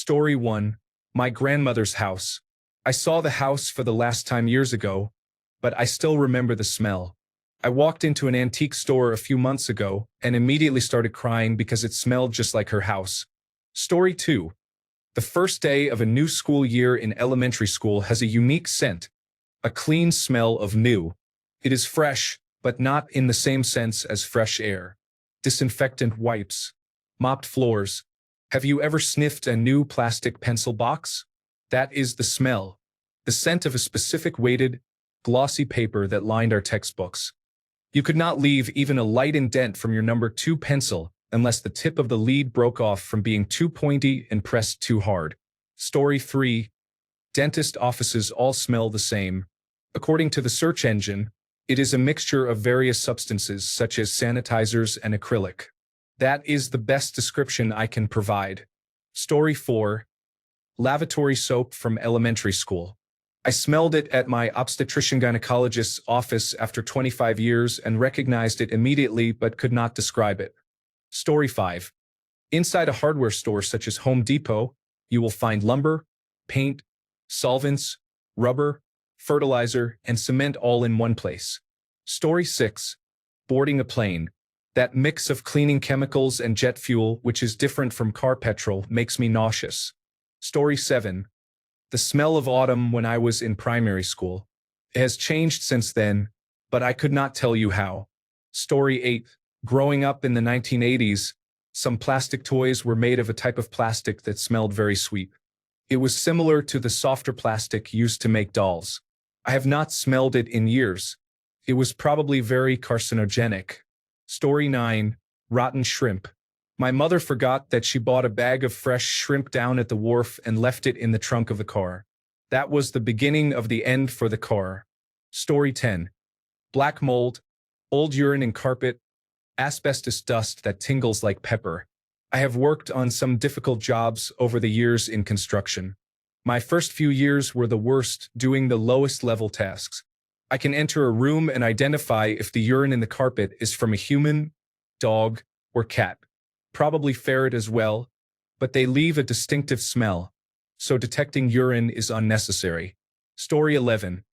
Story 1. My grandmother's house. I saw the house for the last time years ago, but I still remember the smell. I walked into an antique store a few months ago and immediately started crying because it smelled just like her house. Story 2. The first day of a new school year in elementary school has a unique scent, a clean smell of new. It is fresh, but not in the same sense as fresh air. Disinfectant wipes, mopped floors. Have you ever sniffed a new plastic pencil box? That is the smell, the scent of a specific weighted, glossy paper that lined our textbooks. You could not leave even a light indent from your number 2 pencil unless the tip of the lead broke off from being too pointy and pressed too hard. Story 3. Dentist offices all smell the same. According to the search engine, it is a mixture of various substances such as sanitizers and acrylic. That is the best description I can provide. Story 4. Lavatory soap from elementary school. I smelled it at my obstetrician-gynecologist's office after 25 years and recognized it immediately but could not describe it. Story 5. Inside a hardware store such as Home Depot, you will find lumber, paint, solvents, rubber, fertilizer, and cement all in one place. Story 6. Boarding a plane. That mix of cleaning chemicals and jet fuel, which is different from car petrol, makes me nauseous. Story 7. The smell of autumn when I was in primary school. It has changed since then, but I could not tell you how. Story 8. Growing up in the 1980s, some plastic toys were made of a type of plastic that smelled very sweet. It was similar to the softer plastic used to make dolls. I have not smelled it in years. It was probably very carcinogenic. Story 9. Rotten shrimp. My mother forgot that she bought a bag of fresh shrimp down at the wharf and left it in the trunk of the car. That was the beginning of the end for the car. Story 10. Black mold, old urine and carpet, asbestos dust that tingles like pepper. I have worked on some difficult jobs over the years in construction. My first few years were the worst, doing the lowest level tasks. I can enter a room and identify if the urine in the carpet is from a human, dog, or cat. Probably ferret as well, but they leave a distinctive smell, so detecting urine is unnecessary. Story 11.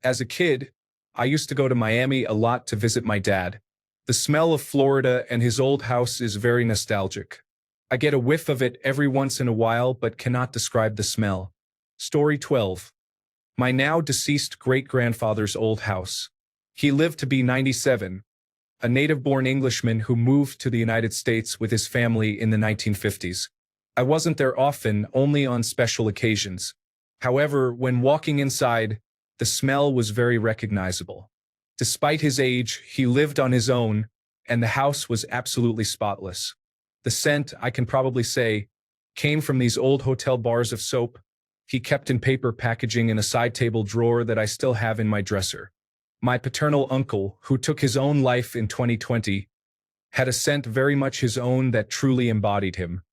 As a kid, I used to go to Miami a lot to visit my dad. The smell of Florida and his old house is very nostalgic. I get a whiff of it every once in a while but cannot describe the smell. Story 12. My now deceased great-grandfather's old house. He lived to be 97, a native-born Englishman who moved to the United States with his family in the 1950s. I wasn't there often, only on special occasions. However, when walking inside, the smell was very recognizable. Despite his age, he lived on his own, and the house was absolutely spotless. The scent, I can probably say, came from these old hotel bars of soap he kept in paper packaging in a side table drawer that I still have in my dresser. My paternal uncle, who took his own life in 2020, had a scent very much his own that truly embodied him.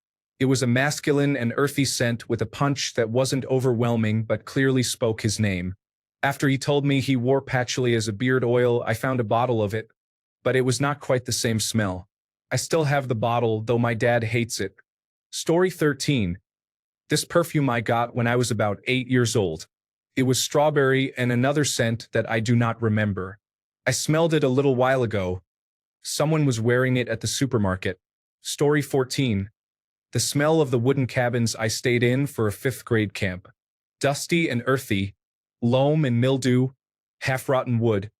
It was a masculine and earthy scent with a punch that wasn't overwhelming but clearly spoke his name. After he told me he wore patchouli as a beard oil, I found a bottle of it, but it was not quite the same smell. I still have the bottle, though my dad hates it. Story 13. This perfume I got when I was about 8 years old. It was strawberry and another scent that I do not remember. I smelled it a little while ago. Someone was wearing it at the supermarket. Story 14. The smell of the wooden cabins I stayed in for a 5th grade camp. Dusty and earthy, loam and mildew, half-rotten wood,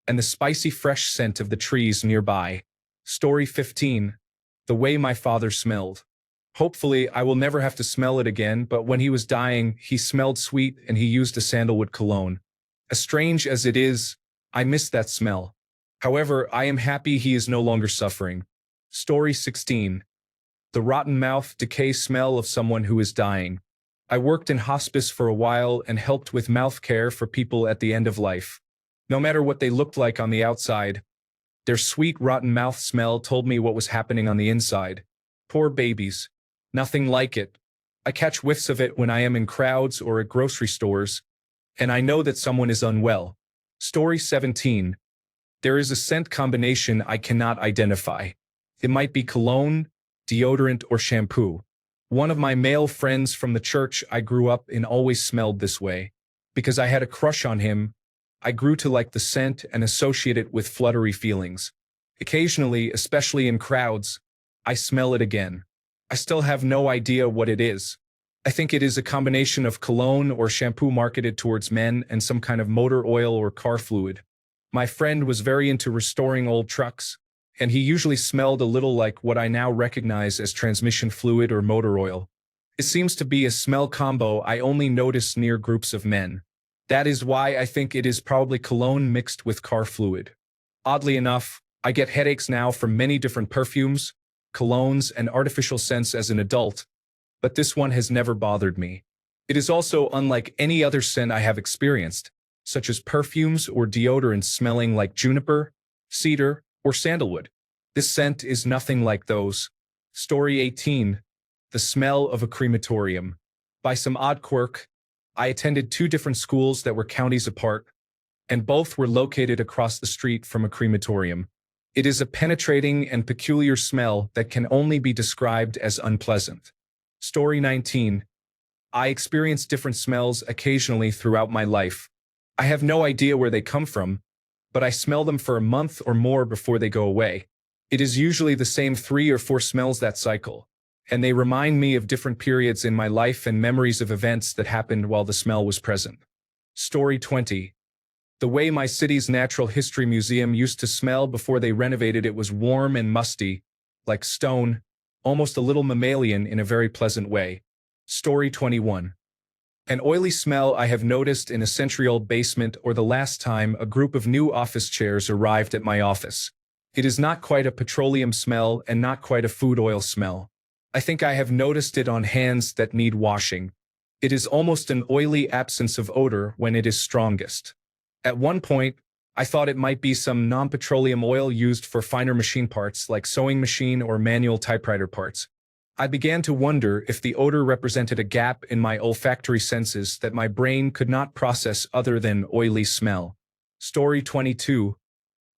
and the spicy fresh scent of the trees nearby. Story 15. The way my father smelled. Hopefully, I will never have to smell it again, but when he was dying, he smelled sweet and he used a sandalwood cologne. As strange as it is, I miss that smell. However, I am happy he is no longer suffering. Story 16. The rotten mouth decay smell of someone who is dying. I worked in hospice for a while and helped with mouth care for people at the end of life. No matter what they looked like on the outside, their sweet rotten mouth smell told me what was happening on the inside. Poor babies. Nothing like it. I catch whiffs of it when I am in crowds or at grocery stores, and I know that someone is unwell. Story 17. There is a scent combination I cannot identify. It might be cologne, deodorant, or shampoo. One of my male friends from the church I grew up in always smelled this way. Because I had a crush on him, I grew to like the scent and associate it with fluttery feelings. Occasionally, especially in crowds, I smell it again. I still have no idea what it is. I think it is a combination of cologne or shampoo marketed towards men and some kind of motor oil or car fluid. My friend was very into restoring old trucks, and he usually smelled a little like what I now recognize as transmission fluid or motor oil. It seems to be a smell combo I only notice near groups of men. That is why I think it is probably cologne mixed with car fluid. Oddly enough, I get headaches now from many different perfumes, colognes, and artificial scents as an adult, but this one has never bothered me. It is also unlike any other scent I have experienced, such as perfumes or deodorants smelling like juniper, cedar, or sandalwood. This scent is nothing like those. Story 18. The smell of a crematorium. By some odd quirk, I attended two different schools that were counties apart, and both were located across the street from a crematorium. It is a penetrating and peculiar smell that can only be described as unpleasant. Story 19. I experience different smells occasionally throughout my life. I have no idea where they come from, but I smell them for a month or more before they go away. It is usually the same 3 or 4 smells that cycle, and they remind me of different periods in my life and memories of events that happened while the smell was present. Story 20. The way my city's Natural History Museum used to smell before they renovated it was warm and musty, like stone, almost a little mammalian in a very pleasant way. Story 21. An oily smell I have noticed in a century-old basement or the last time a group of new office chairs arrived at my office. It is not quite a petroleum smell and not quite a food oil smell. I think I have noticed it on hands that need washing. It is almost an oily absence of odor when it is strongest. At one point, I thought it might be some non-petroleum oil used for finer machine parts like sewing machine or manual typewriter parts. I began to wonder if the odor represented a gap in my olfactory senses that my brain could not process other than oily smell. Story 22.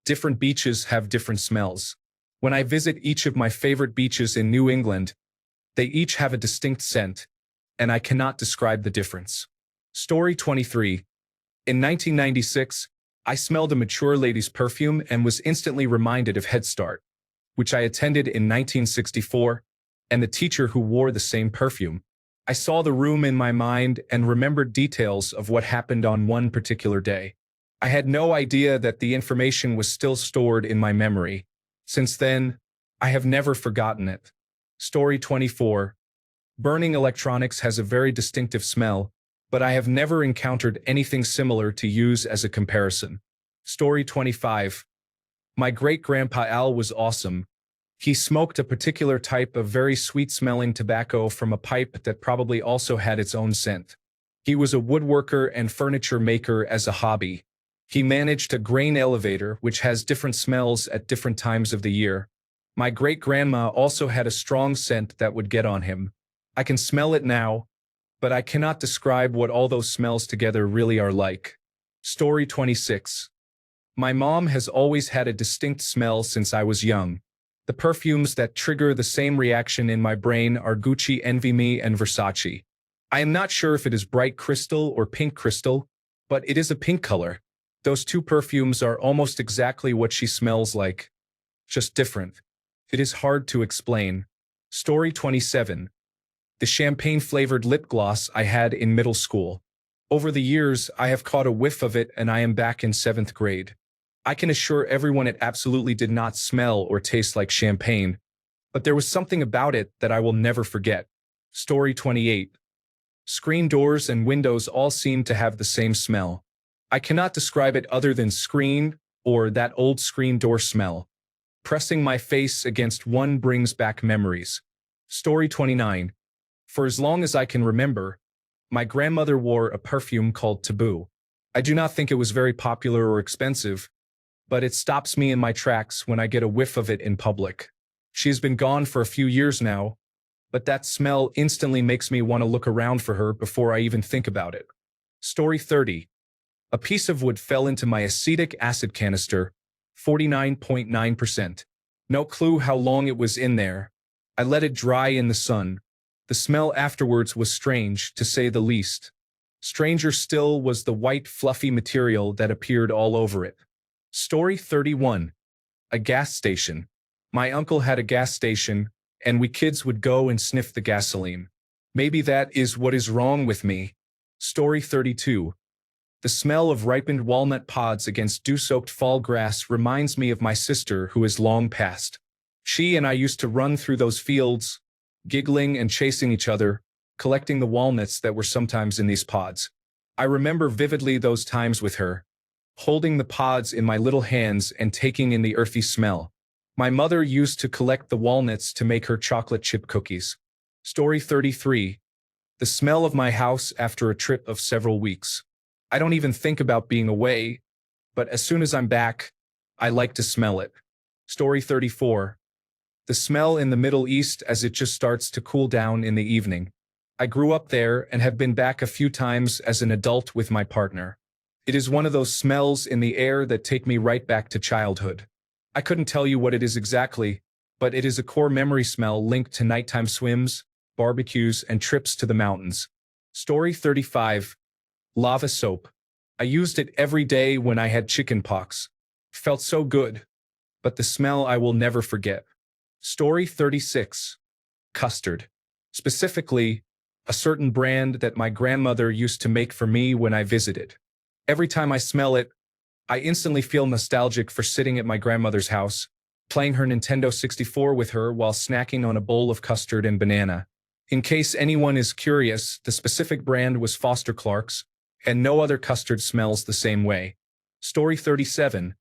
Different beaches have different smells. When I visit each of my favorite beaches in New England, they each have a distinct scent, and I cannot describe the difference. Story 23. In 1996, I smelled a mature lady's perfume and was instantly reminded of Head Start, which I attended in 1964, and the teacher who wore the same perfume. I saw the room in my mind and remembered details of what happened on one particular day. I had no idea that the information was still stored in my memory. Since then, I have never forgotten it. Story 24. Burning electronics has a very distinctive smell, but I have never encountered anything similar to use as a comparison. Story 25. My great-grandpa Al was awesome. He smoked a particular type of very sweet-smelling tobacco from a pipe that probably also had its own scent. He was a woodworker and furniture maker as a hobby. He managed a grain elevator which has different smells at different times of the year. My great-grandma also had a strong scent that would get on him. I can smell it now, but I cannot describe what all those smells together really are like. Story 26. My mom has always had a distinct smell since I was young. The perfumes that trigger the same reaction in my brain are Gucci, Envy Me, and Versace. I am not sure if it is bright crystal or pink crystal, but it is a pink color. Those two perfumes are almost exactly what she smells like, just different. It is hard to explain. Story 27. The champagne-flavored lip gloss I had in middle school. Over the years, I have caught a whiff of it and I am back in 7th grade. I can assure everyone it absolutely did not smell or taste like champagne, but there was something about it that I will never forget. Story 28. Screen doors and windows all seem to have the same smell. I cannot describe it other than screen or that old screen door smell. Pressing my face against one brings back memories. Story 29. For as long as I can remember, my grandmother wore a perfume called Taboo. I do not think it was very popular or expensive, but it stops me in my tracks when I get a whiff of it in public. She has been gone for a few years now, but that smell instantly makes me want to look around for her before I even think about it. Story 30. A piece of wood fell into my acetic acid canister, 49.9%. No clue how long it was in there. I let it dry in the sun. The smell afterwards was strange, to say the least. Stranger still was the white, fluffy material that appeared all over it. Story 31. A gas station. My uncle had a gas station, and we kids would go and sniff the gasoline. Maybe that is what is wrong with me. Story 32. The smell of ripened walnut pods against dew-soaked fall grass reminds me of my sister who is long passed. She and I used to run through those fields, giggling and chasing each other, collecting the walnuts that were sometimes in these pods. I remember vividly those times with her, holding the pods in my little hands and taking in the earthy smell. My mother used to collect the walnuts to make her chocolate chip cookies. Story 33. The smell of my house after a trip of several weeks. I don't even think about being away, but as soon as I'm back, I like to smell it. Story 34. The smell in the Middle East as it just starts to cool down in the evening. I grew up there and have been back a few times as an adult with my partner. It is one of those smells in the air that take me right back to childhood. I couldn't tell you what it is exactly, but it is a core memory smell linked to nighttime swims, barbecues, and trips to the mountains. Story 35. Lava soap. I used it every day when I had chicken pox. Felt so good. But the smell I will never forget. Story 36. Custard. Specifically, a certain brand that my grandmother used to make for me when I visited. Every time I smell it, I instantly feel nostalgic for sitting at my grandmother's house, playing her Nintendo 64 with her while snacking on a bowl of custard and banana. In case anyone is curious, the specific brand was Foster Clark's, and no other custard smells the same way. Story 37.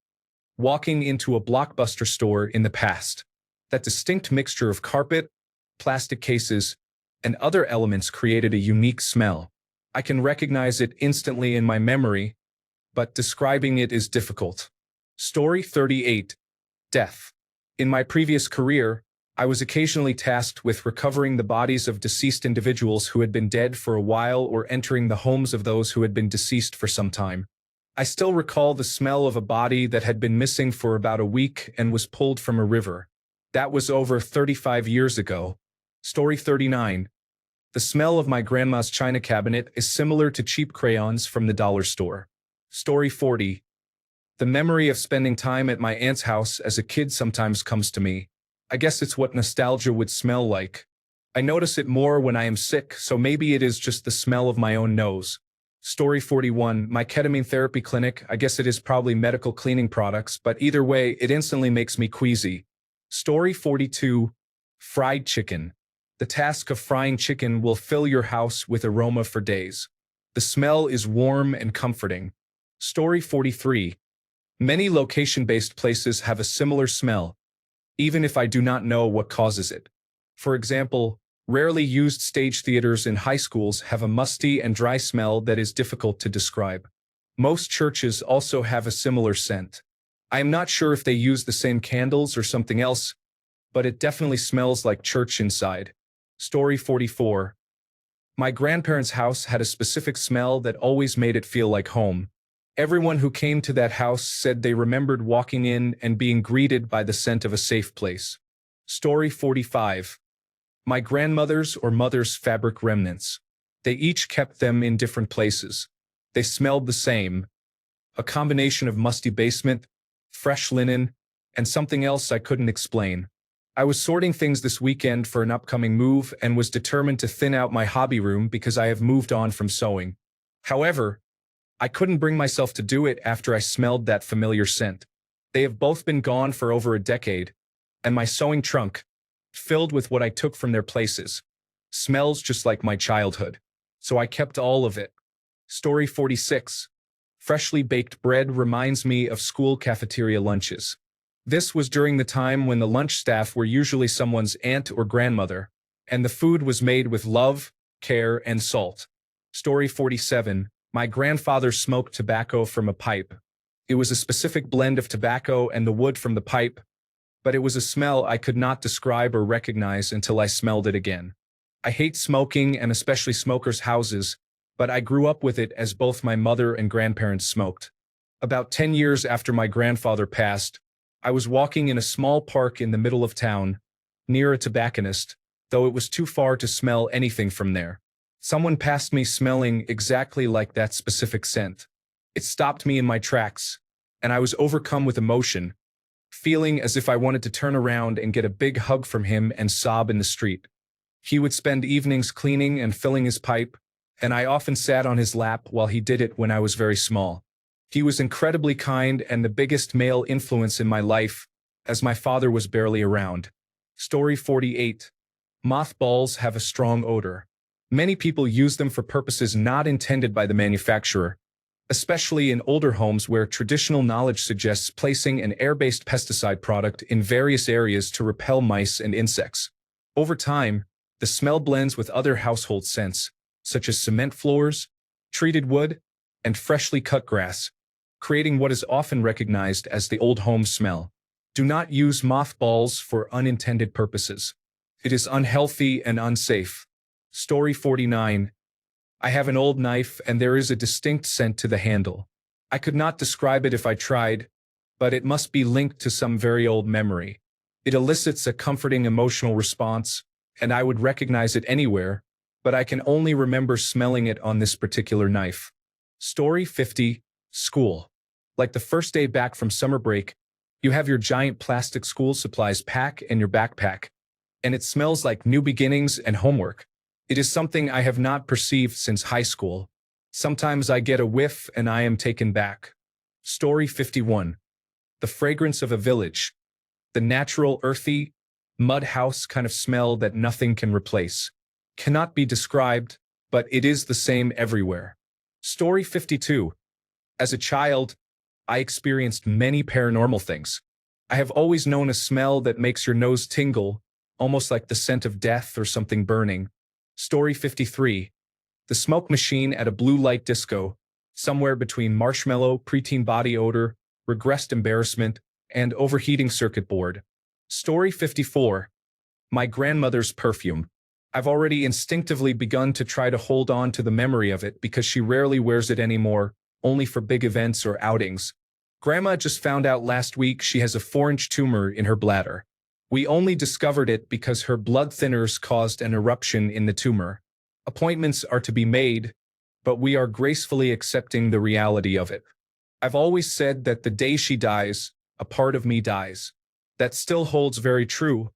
Walking into a Blockbuster store in the past. That distinct mixture of carpet, plastic cases, and other elements created a unique smell. I can recognize it instantly in my memory, but describing it is difficult. Story 38. Death. In my previous career, I was occasionally tasked with recovering the bodies of deceased individuals who had been dead for a while or entering the homes of those who had been deceased for some time. I still recall the smell of a body that had been missing for about a week and was pulled from a river. That was over 35 years ago. Story 39. The smell of my grandma's china cabinet is similar to cheap crayons from the dollar store. Story 40. The memory of spending time at my aunt's house as a kid sometimes comes to me. I guess it's what nostalgia would smell like. I notice it more when I am sick, so maybe it is just the smell of my own nose. Story 41. My ketamine therapy clinic. I guess it is probably medical cleaning products, but either way, it instantly makes me queasy. Story 42. Fried chicken. The task of frying chicken will fill your house with aroma for days. The smell is warm and comforting. Story 43. Many location-based places have a similar smell, even if I do not know what causes it. For example, rarely used stage theaters in high schools have a musty and dry smell that is difficult to describe. Most churches also have a similar scent. I am not sure if they use the same candles or something else, but it definitely smells like church inside. Story 44. My grandparents' house had a specific smell that always made it feel like home. Everyone who came to that house said they remembered walking in and being greeted by the scent of a safe place. Story 45. My grandmother's or mother's fabric remnants. They each kept them in different places. They smelled the same. A combination of musty basement, fresh linen, and something else I couldn't explain. I was sorting things this weekend for an upcoming move and was determined to thin out my hobby room because I have moved on from sewing. However, I couldn't bring myself to do it after I smelled that familiar scent. They have both been gone for over a decade, and my sewing trunk, filled with what I took from their places, smells just like my childhood. So I kept all of it. Story 46. Freshly baked bread reminds me of school cafeteria lunches. This was during the time when the lunch staff were usually someone's aunt or grandmother, and the food was made with love, care, and salt. Story 47. My grandfather smoked tobacco from a pipe. It was a specific blend of tobacco and the wood from the pipe, but it was a smell I could not describe or recognize until I smelled it again. I hate smoking and especially smokers' houses, but I grew up with it as both my mother and grandparents smoked. About 10 years after my grandfather passed, I was walking in a small park in the middle of town, near a tobacconist, though it was too far to smell anything from there. Someone passed me smelling exactly like that specific scent. It stopped me in my tracks, and I was overcome with emotion, feeling as if I wanted to turn around and get a big hug from him and sob in the street. He would spend evenings cleaning and filling his pipe, and I often sat on his lap while he did it when I was very small. He was incredibly kind and the biggest male influence in my life, as my father was barely around. Story 48. Mothballs have a strong odor. Many people use them for purposes not intended by the manufacturer, especially in older homes where traditional knowledge suggests placing an air-based pesticide product in various areas to repel mice and insects. Over time, the smell blends with other household scents, such as cement floors, treated wood, and freshly cut grass, creating what is often recognized as the old home smell. Do not use mothballs for unintended purposes. It is unhealthy and unsafe. Story 49. I have an old knife and there is a distinct scent to the handle. I could not describe it if I tried, but it must be linked to some very old memory. It elicits a comforting emotional response, and I would recognize it anywhere, but I can only remember smelling it on this particular knife. Story 50. School. Like the first day back from summer break, you have your giant plastic school supplies pack and your backpack, and it smells like new beginnings and homework. It is something I have not perceived since high school. Sometimes I get a whiff and I am taken back. Story 51. The fragrance of a village. The natural, earthy, mud house kind of smell that nothing can replace. Cannot be described, but it is the same everywhere. Story 52. As a child, I experienced many paranormal things. I have always known a smell that makes your nose tingle, almost like the scent of death or something burning. Story 53. The smoke machine at a blue light disco, somewhere between marshmallow, preteen body odor, regressed embarrassment, and overheating circuit board. Story 54. My grandmother's perfume. I've already instinctively begun to try to hold on to the memory of it because she rarely wears it anymore, only for big events or outings. Grandma just found out last week she has a 4-inch tumor in her bladder. We only discovered it because her blood thinners caused an eruption in the tumor. Appointments are to be made, but we are gracefully accepting the reality of it. I've always said that the day she dies, a part of me dies. That still holds very true,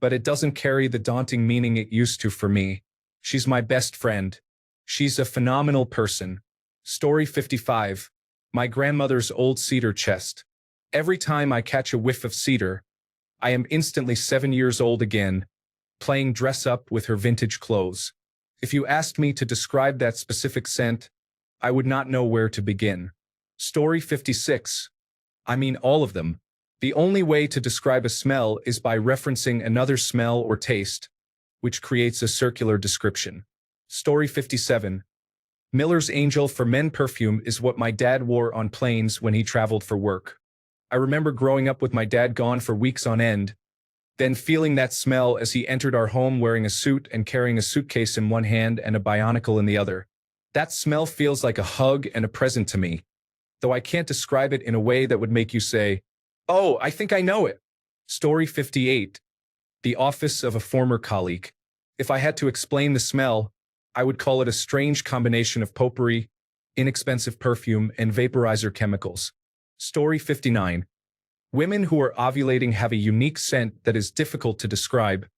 but it doesn't carry the daunting meaning it used to for me. She's my best friend. She's a phenomenal person. Story 55. My grandmother's old cedar chest. Every time I catch a whiff of cedar, I am instantly 7 years old again, playing dress-up with her vintage clothes. If you asked me to describe that specific scent, I would not know where to begin. Story 56. I mean all of them. The only way to describe a smell is by referencing another smell or taste, which creates a circular description. Story 57. Miller's Angel for Men perfume is what my dad wore on planes when he traveled for work. I remember growing up with my dad gone for weeks on end, then feeling that smell as he entered our home wearing a suit and carrying a suitcase in one hand and a Bionicle in the other. That smell feels like a hug and a present to me, though I can't describe it in a way that would make you say, "Oh, I think I know it." Story 58. The office of a former colleague. If I had to explain the smell, I would call it a strange combination of potpourri, inexpensive perfume, and vaporizer chemicals. Story 59. Women who are ovulating have a unique scent that is difficult to describe,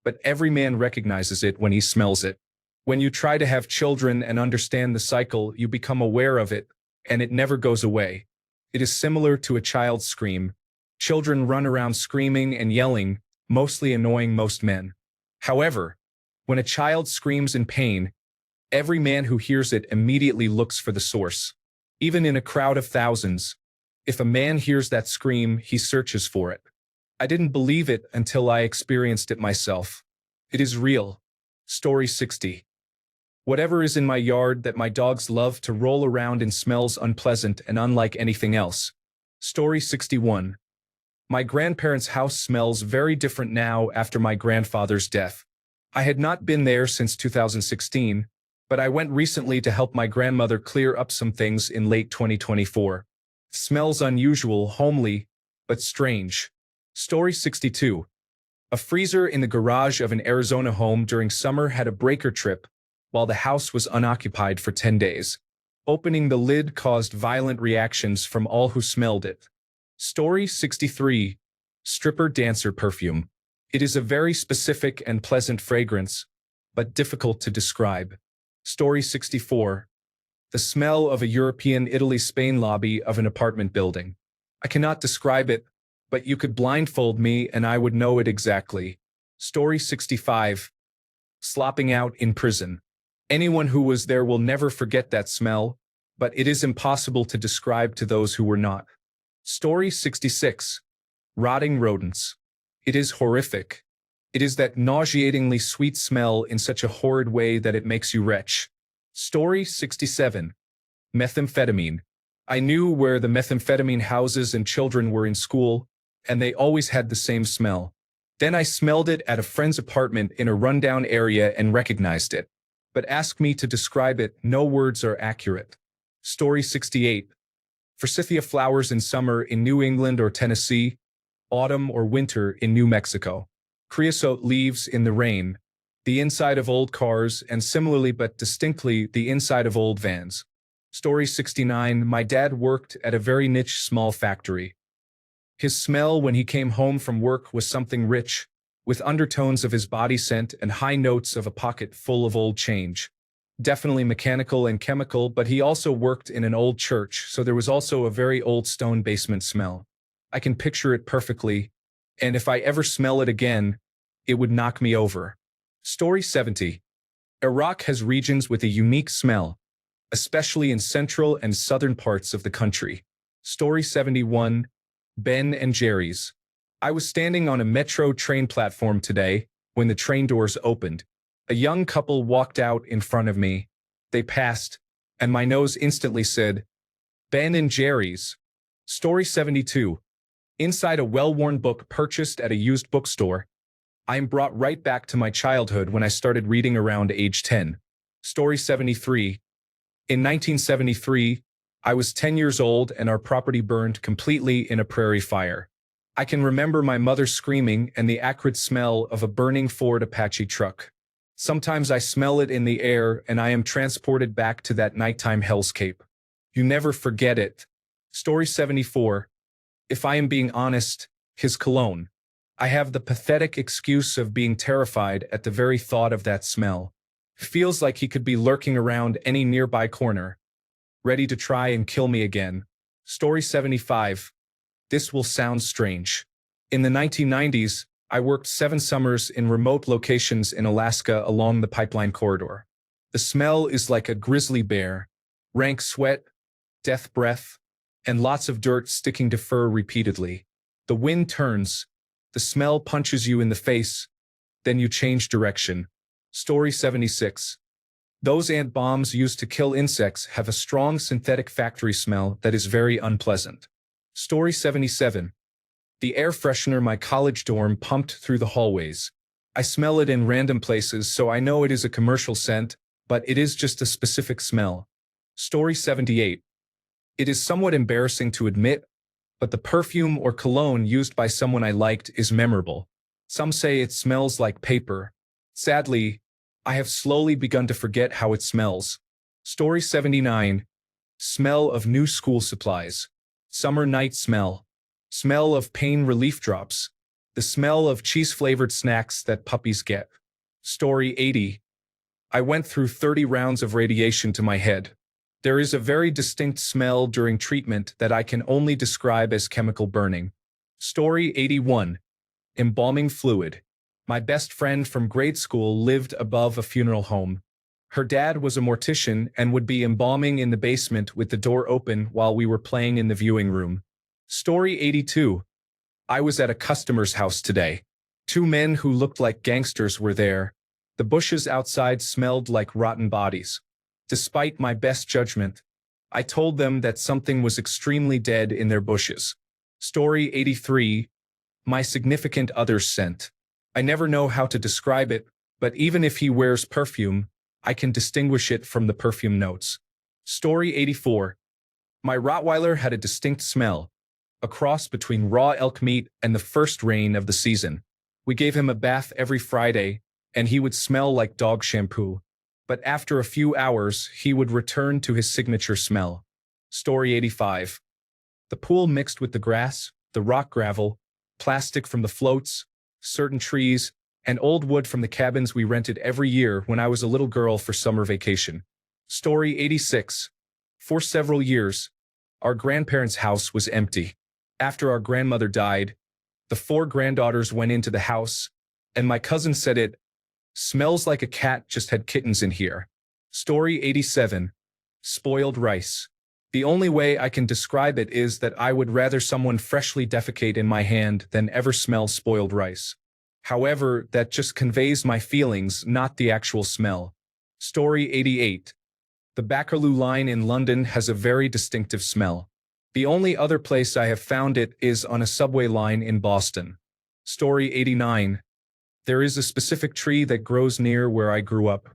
but every man recognizes it when he smells it. When you try to have children and understand the cycle, you become aware of it, and it never goes away. It is similar to a child's scream. Children run around screaming and yelling, mostly annoying most men. However, when a child screams in pain, every man who hears it immediately looks for the source. Even in a crowd of thousands, if a man hears that scream, he searches for it. I didn't believe it until I experienced it myself. It is real. Story 60. Whatever is in my yard that my dogs love to roll around in smells unpleasant and unlike anything else. Story 61. My grandparents' house smells very different now after my grandfather's death. I had not been there since 2016, but I went recently to help my grandmother clear up some things in late 2024. Smells unusual, homely, but strange. Story 62. A freezer in the garage of an Arizona home during summer had a breaker trip while the house was unoccupied for 10 days. Opening the lid caused violent reactions from all who smelled it. Story 63. Stripper Dancer Perfume. It is a very specific and pleasant fragrance, but difficult to describe. Story 64. The smell of a European Italy-Spain lobby of an apartment building. I cannot describe it, but you could blindfold me and I would know it exactly. Story 65. Slopping out in prison. Anyone who was there will never forget that smell, but it is impossible to describe to those who were not. Story 66. Rotting rodents. It is horrific. It is that nauseatingly sweet smell in such a horrid way that it makes you retch. Story 67. Methamphetamine. I knew where the methamphetamine houses and children were in school, and they always had the same smell. Then I smelled it at a friend's apartment in a rundown area and recognized it. But ask me to describe it, no words are accurate. Story 68. Forsythia flowers in summer in New England or Tennessee, autumn or winter in New Mexico. Creosote leaves in the rain, the inside of old cars, and similarly but distinctly the inside of old vans. Story 69. My dad worked at a very niche small factory. His smell when he came home from work was something rich, with undertones of his body scent and high notes of a pocket full of old change. Definitely mechanical and chemical, but he also worked in an old church, so there was also a very old stone basement smell. I can picture it perfectly, and if I ever smell it again, it would knock me over. Story 70. Iraq has regions with a unique smell, especially in central and southern parts of the country. Story 71. Ben and Jerry's. I was standing on a metro train platform today when the train doors opened. A young couple walked out in front of me. They passed, and my nose instantly said, Ben and Jerry's. Story 72. Inside a well-worn book purchased at a used bookstore, I am brought right back to my childhood when I started reading around age 10. Story 73. In 1973, I was 10 years old and our property burned completely in a prairie fire. I can remember my mother screaming and the acrid smell of a burning Ford Apache truck. Sometimes I smell it in the air and I am transported back to that nighttime hellscape. You never forget it. Story 74. If I am being honest, his cologne. I have the pathetic excuse of being terrified at the very thought of that smell. Feels like he could be lurking around any nearby corner, ready to try and kill me again. Story 75. This will sound strange. In the 1990s, I worked 7 summers in remote locations in Alaska along the pipeline corridor. The smell is like a grizzly bear, rank sweat, death breath, and lots of dirt sticking to fur repeatedly. The wind turns, the smell punches you in the face, then you change direction. Story 76. Those ant bombs used to kill insects have a strong synthetic factory smell that is very unpleasant. Story 77. The air freshener my college dorm pumped through the hallways. I smell it in random places, so I know it is a commercial scent, but it is just a specific smell. Story 78. It is somewhat embarrassing to admit, but the perfume or cologne used by someone I liked is memorable. Some say it smells like paper. Sadly, I have slowly begun to forget how it smells. Story 79. Smell of new school supplies. Summer night smell. Smell of pain relief drops. The smell of cheese-flavored snacks that puppies get. Story 80. I went through 30 rounds of radiation to my head. There is a very distinct smell during treatment that I can only describe as chemical burning. Story 81. Embalming fluid. My best friend from grade school lived above a funeral home. Her dad was a mortician and would be embalming in the basement with the door open while we were playing in the viewing room. Story 82. I was at a customer's house today. 2 men who looked like gangsters were there. The bushes outside smelled like rotten bodies. Despite my best judgment, I told them that something was extremely dead in their bushes. Story 83. My significant other's scent. I never know how to describe it, but even if he wears perfume, I can distinguish it from the perfume notes. Story 84. My Rottweiler had a distinct smell, a cross between raw elk meat and the first rain of the season. We gave him a bath every Friday, and he would smell like dog shampoo. But after a few hours, he would return to his signature smell. Story 85. The pool mixed with the grass, the rock gravel, plastic from the floats, certain trees, and old wood from the cabins we rented every year when I was a little girl for summer vacation. Story 86. For several years, our grandparents' house was empty. After our grandmother died, the 4 granddaughters went into the house, and my cousin said it smells like a cat just had kittens in here. Story 87. Spoiled rice. The only way I can describe it is that I would rather someone freshly defecate in my hand than ever smell spoiled rice. However, that just conveys my feelings, not the actual smell. Story 88. The Bakerloo line in London has a very distinctive smell. The only other place I have found it is on a subway line in Boston. Story 89. There is a specific tree that grows near where I grew up.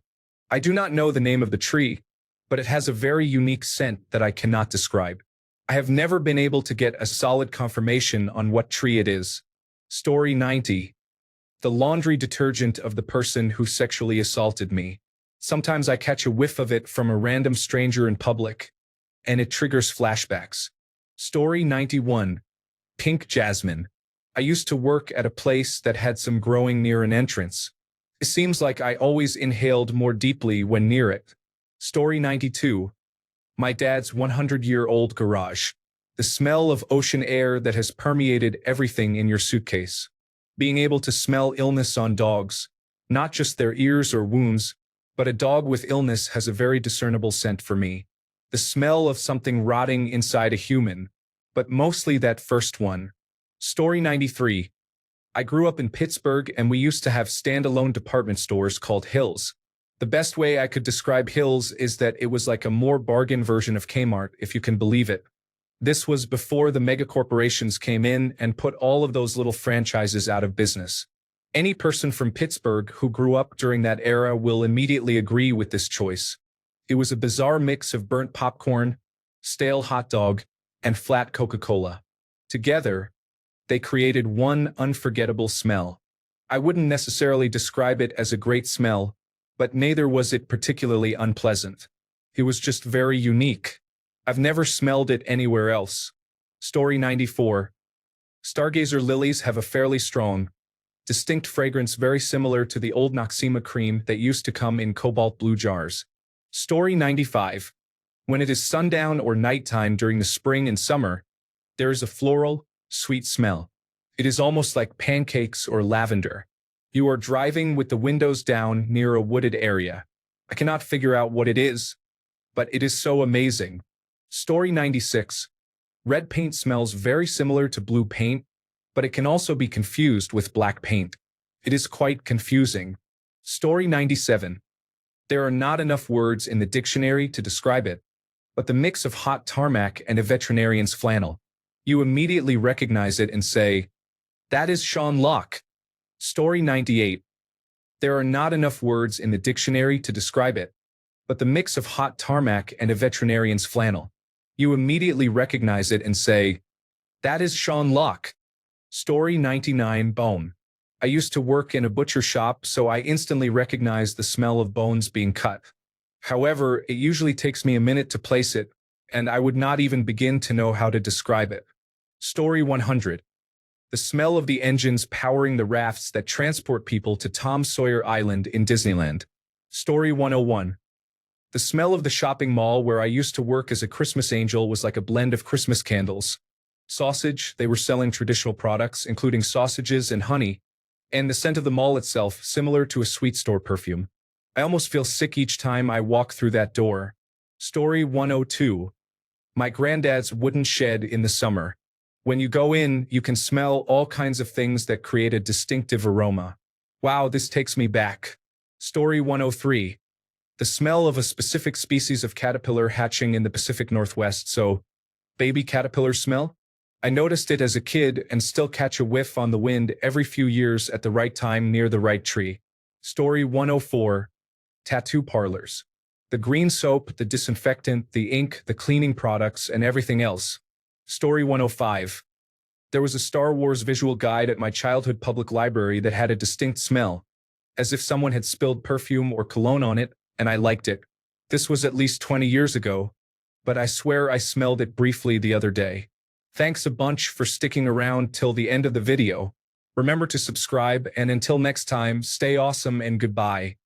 I do not know the name of the tree, but it has a very unique scent that I cannot describe. I have never been able to get a solid confirmation on what tree it is. Story 90. The laundry detergent of the person who sexually assaulted me. Sometimes I catch a whiff of it from a random stranger in public, and it triggers flashbacks. Story 91. Pink jasmine. I used to work at a place that had some growing near an entrance. It seems like I always inhaled more deeply when near it. Story 92. My dad's 100-year-old garage. The smell of ocean air that has permeated everything in your suitcase. Being able to smell illness on dogs, not just their ears or wounds, but a dog with illness has a very discernible scent for me. The smell of something rotting inside a human, but mostly that first one. Story 93. I grew up in Pittsburgh and we used to have standalone department stores called Hills. The best way I could describe Hills is that it was like a more bargain version of Kmart, if you can believe it. This was before the megacorporations came in and put all of those little franchises out of business. Any person from Pittsburgh who grew up during that era will immediately agree with this choice. It was a bizarre mix of burnt popcorn, stale hot dog, and flat Coca-Cola. Together, they created one unforgettable smell. I wouldn't necessarily describe it as a great smell, but neither was it particularly unpleasant. It was just very unique. I've never smelled it anywhere else. Story 94. Stargazer lilies have a fairly strong, distinct fragrance very similar to the old Noxzema cream that used to come in cobalt blue jars. Story 95. When it is sundown or nighttime during the spring and summer, there is a floral, sweet smell. It is almost like pancakes or lavender. You are driving with the windows down near a wooded area. I cannot figure out what it is, but it is so amazing. Story 96. Red paint smells very similar to blue paint, but it can also be confused with black paint. It is quite confusing. Story 97. There are not enough words in the dictionary to describe it, but the mix of hot tarmac and a veterinarian's flannel. You immediately recognize it and say, that is Sean Locke. Story 98. There are not enough words in the dictionary to describe it, but the mix of hot tarmac and a veterinarian's flannel. You immediately recognize it and say, that is Sean Locke. Story 99. Bone. I used to work in a butcher shop, so I instantly recognized the smell of bones being cut. However, it usually takes me a minute to place it, and I would not even begin to know how to describe it. Story 100. The smell of the engines powering the rafts that transport people to Tom Sawyer Island in Disneyland. Story 101. The smell of the shopping mall where I used to work as a Christmas angel was like a blend of Christmas candles. Sausage, they were selling traditional products, including sausages and honey, and the scent of the mall itself, similar to a sweet store perfume. I almost feel sick each time I walk through that door. Story 102. My granddad's wooden shed in the summer. When you go in, you can smell all kinds of things that create a distinctive aroma. Wow, this takes me back. Story 103. The smell of a specific species of caterpillar hatching in the Pacific Northwest, so baby caterpillar smell? I noticed it as a kid and still catch a whiff on the wind every few years at the right time near the right tree. Story 104. Tattoo parlors. The green soap, the disinfectant, the ink, the cleaning products, and everything else. Story 105. There was a Star Wars visual guide at my childhood public library that had a distinct smell, as if someone had spilled perfume or cologne on it, and I liked it. This was at least 20 years ago, but I swear I smelled it briefly the other day. Thanks a bunch for sticking around till the end of the video. Remember to subscribe, and until next time, stay awesome and goodbye.